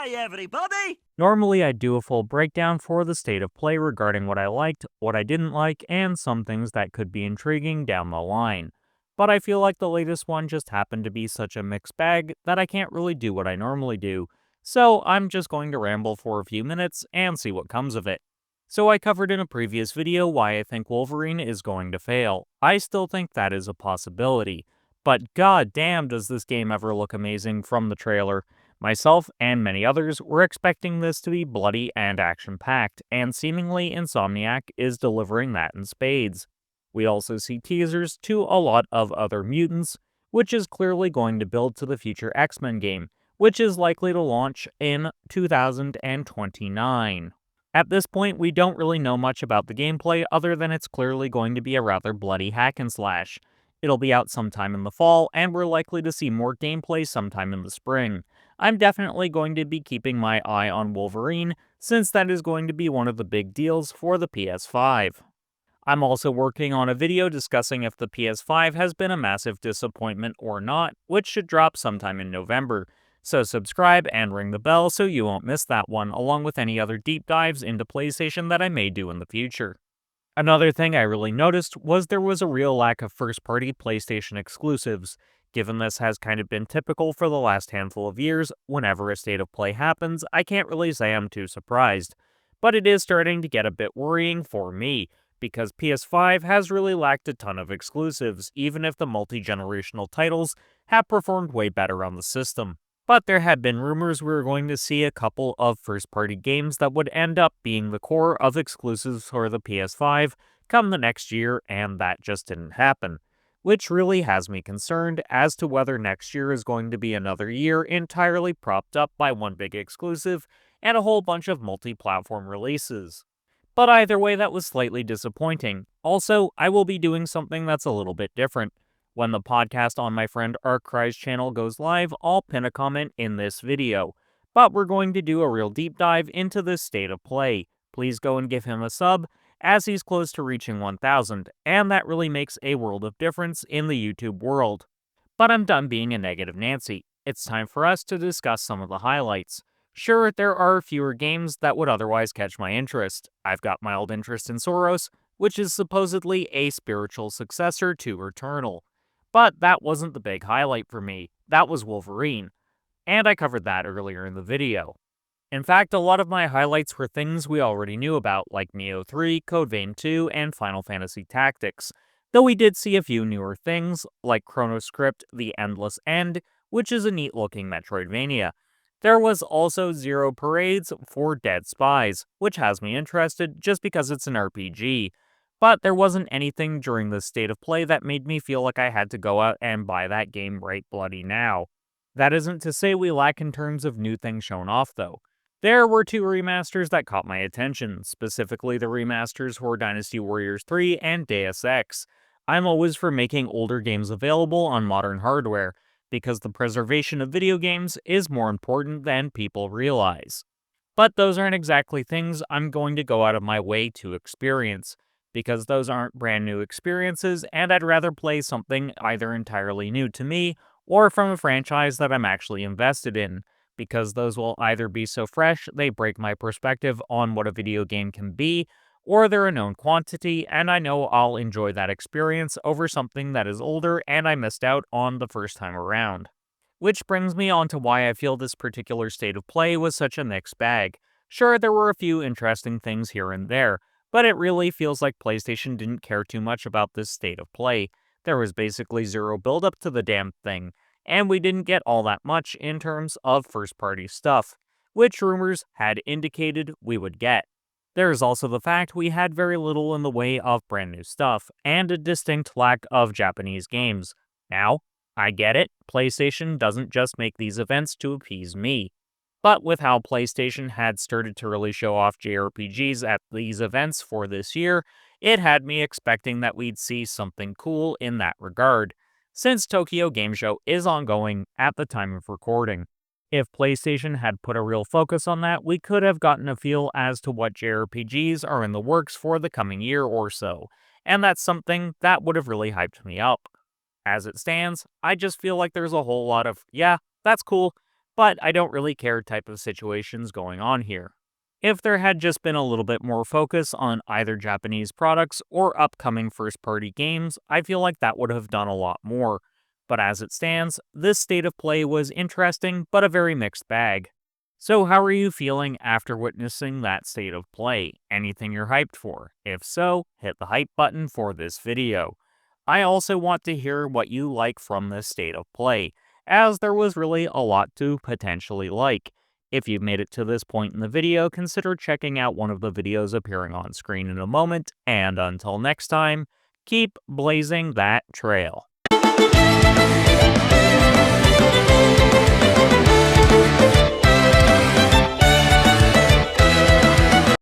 Hi everybody! Normally I'd do a full breakdown for the state of play regarding what I liked, what I didn't like, and some things that could be intriguing down the line. But I feel like the latest one just happened to be such a mixed bag that I can't really do what I normally do, so I'm just going to ramble for a few minutes and see what comes of it. So I covered in a previous video why I think Wolverine is going to fail. I still think that is a possibility, but god damn does this game ever look amazing from the trailer. Myself and many others were expecting this to be bloody and action-packed, and seemingly Insomniac is delivering that in spades. We also see teasers to a lot of other mutants, which is clearly going to build to the future X-Men game, which is likely to launch in 2029. At this point, we don't really know much about the gameplay other than it's clearly going to be a rather bloody hack and slash. It'll be out sometime in the fall, and we're likely to see more gameplay sometime in the spring. I'm definitely going to be keeping my eye on Wolverine, since that is going to be one of the big deals for the PS5. I'm also working on a video discussing if the PS5 has been a massive disappointment or not, which should drop sometime in November. So subscribe and ring the bell so you won't miss that one, along with any other deep dives into PlayStation that I may do in the future. Another thing I really noticed was there was a real lack of first-party PlayStation exclusives. Given this has kind of been typical for the last handful of years, whenever a state of play happens, I can't really say I'm too surprised. But it is starting to get a bit worrying for me, because PS5 has really lacked a ton of exclusives, even if the multi-generational titles have performed way better on the system. But there had been rumors we were going to see a couple of first-party games that would end up being the core of exclusives for the PS5 come the next year, and that just didn't happen. Which really has me concerned as to whether next year is going to be another year entirely propped up by one big exclusive and a whole bunch of multi-platform releases. But either way, that was slightly disappointing. Also, I will be doing something that's a little bit different. When the podcast on my friend Arcry's channel goes live, I'll pin a comment in this video. But we're going to do a real deep dive into this state of play. Please go and give him a sub, as he's close to reaching 1,000, and that really makes a world of difference in the YouTube world. But I'm done being a negative Nancy. It's time for us to discuss some of the highlights. Sure, there are fewer games that would otherwise catch my interest. I've got mild interest in Soros, which is supposedly a spiritual successor to Returnal. But that wasn't the big highlight for me. That was Wolverine, and I covered that earlier in the video. In fact, a lot of my highlights were things we already knew about, like Neo 3, Code Vein 2, and Final Fantasy Tactics, though we did see a few newer things, like Chronoscript The Endless End, which is a neat-looking Metroidvania. There was also Zero Parades for Dead Spies, which has me interested just because it's an RPG. But there wasn't anything during this state of play that made me feel like I had to go out and buy that game right bloody now. That isn't to say we lack in terms of new things shown off though. There were two remasters that caught my attention, specifically the remasters for Dynasty Warriors 3 and Deus Ex. I'm always for making older games available on modern hardware, because the preservation of video games is more important than people realize. But those aren't exactly things I'm going to go out of my way to experience, because those aren't brand new experiences, and I'd rather play something either entirely new to me or from a franchise that I'm actually invested in, because those will either be so fresh they break my perspective on what a video game can be, or they're a known quantity and I know I'll enjoy that experience over something that is older and I missed out on the first time around. Which brings me on to why I feel this particular state of play was such a mixed bag. Sure, there were a few interesting things here and there, but it really feels like PlayStation didn't care too much about this state of play. There was basically zero build-up to the damn thing, and we didn't get all that much in terms of first-party stuff, which rumors had indicated we would get. There is also the fact we had very little in the way of brand new stuff, and a distinct lack of Japanese games. Now, I get it, PlayStation doesn't just make these events to appease me. But with how PlayStation had started to really show off JRPGs at these events for this year, it had me expecting that we'd see something cool in that regard, since Tokyo Game Show is ongoing at the time of recording. If PlayStation had put a real focus on that, we could have gotten a feel as to what JRPGs are in the works for the coming year or so, and that's something that would have really hyped me up. As it stands, I just feel like there's a whole lot of, yeah, that's cool, but I don't really care type of situations going on here. If there had just been a little bit more focus on either Japanese products or upcoming first party games, I feel like that would have done a lot more. But as it stands, this state of play was interesting, but a very mixed bag. So, how are you feeling after witnessing that state of play? Anything you're hyped for? If so, hit the hype button for this video. I also want to hear what you like from this state of play, as there was really a lot to potentially like. If you've made it to this point in the video, consider checking out one of the videos appearing on screen in a moment, and until next time, keep blazing that trail.